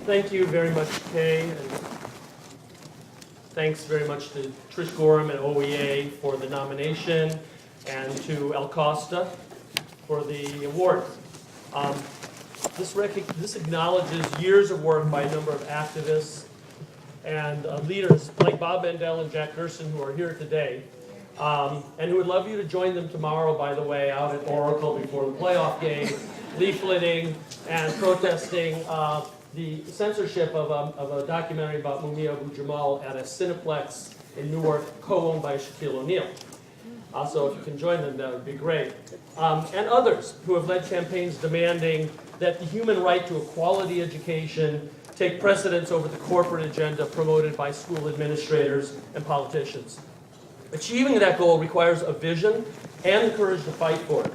Thank you very much, Kay, and thanks very much to Trish Gorham and OEA for the nomination, and to ALCOSTA for the award. This acknowledges years of work by a number of activists and leaders like Bob Bendel and Jack Gerson, who are here today, and who would love you to join them tomorrow, by the way, out at Oracle before the playoff game, leafleting and protesting the censorship of a documentary about Mumia Abu-Jamal at a Cineplex in Newark, co-owned by Shaquille O'Neal. So if you can join them, that would be great. And others who have led campaigns demanding that the human right to a quality education take precedence over the corporate agenda promoted by school administrators and politicians. Achieving that goal requires a vision and the courage to fight for it.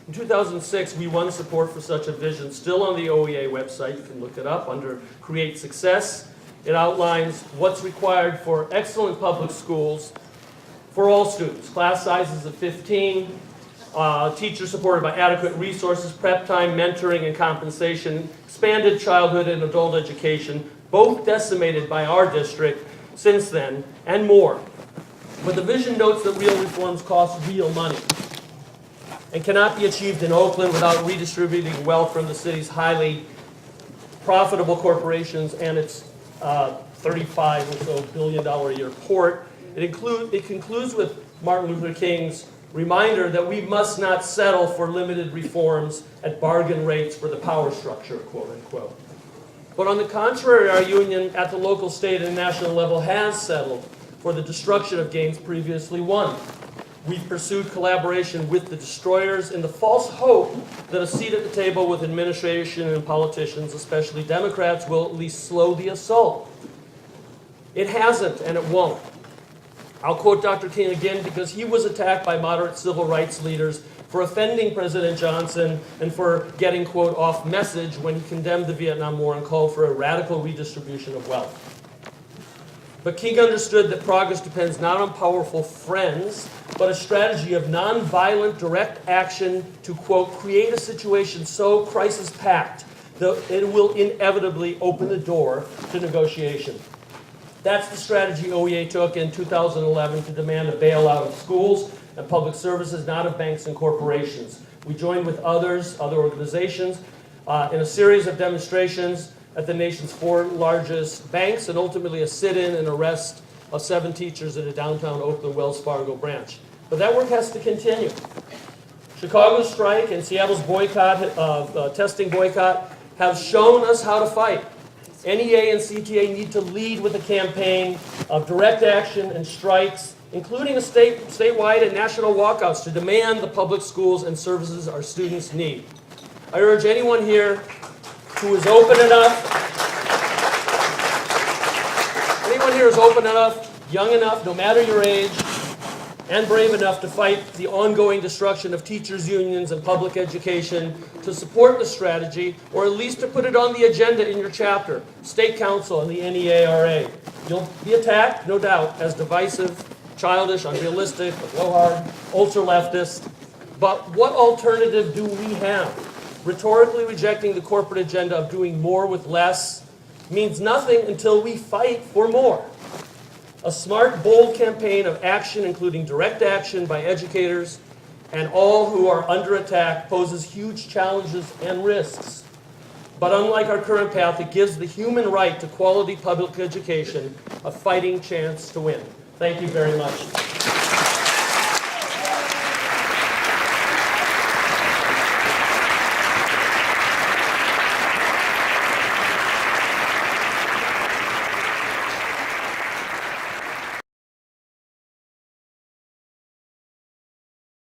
In 2006, we won support for such a vision, still on the OEA website. You can look it up under Create Success. It outlines what's required for excellent public schools for all students. Class sizes of 15, teachers supported by adequate resources, prep time, mentoring, and compensation, expanded childhood and adult education, both decimated by our district since then, and more. But the vision notes that real reforms cost real money and cannot be achieved in Oakland without redistributing wealth from the city's highly profitable corporations and its $35 or so billion a year port. It concludes with Martin Luther King's reminder that we must not settle for limited reforms at bargain rates for the power structure, quote unquote. But on the contrary, our union at the local, state, and national level has settled for the destruction of gains previously won. We've pursued collaboration with the destroyers in the false hope that a seat at the table with administration and politicians, especially Democrats, will at least slow the assault. It hasn't, and it won't. I'll quote Dr. King again because he was attacked by moderate civil rights leaders for offending President Johnson and for getting, quote, off message when he condemned the Vietnam War and called for a radical redistribution of wealth. But King understood that progress depends not on powerful friends, but a strategy of nonviolent direct action to, quote, create a situation so crisis-packed that it will inevitably open the door to negotiation. That's the strategy OEA took in 2011 to demand a bailout of schools and public services, not of banks and corporations. We joined with other organizations, in a series of demonstrations at the nation's 4 largest banks, and ultimately a sit-in and arrest of 7 teachers at a downtown Oakland Wells Fargo branch. But that work has to continue. Chicago's strike and Seattle's boycott, testing boycott, have shown us how to fight. NEA and CTA need to lead with a campaign of direct action and strikes, including statewide and national walkouts to demand the public schools and services our students need. I urge anyone here who is open enough, young enough, no matter your age, and brave enough to fight the ongoing destruction of teachers' unions and public education to support the strategy, or at least to put it on the agenda in your chapter, State Council, and the NEARA. You'll be attacked, no doubt, as divisive, childish, unrealistic, blowhard, ultra-leftist. But what alternative do we have? Rhetorically rejecting the corporate agenda of doing more with less means nothing until we fight for more. A smart, bold campaign of action, including direct action by educators and all who are under attack, poses huge challenges and risks. But unlike our current path, it gives the human right to quality public education a fighting chance to win. Thank you very much.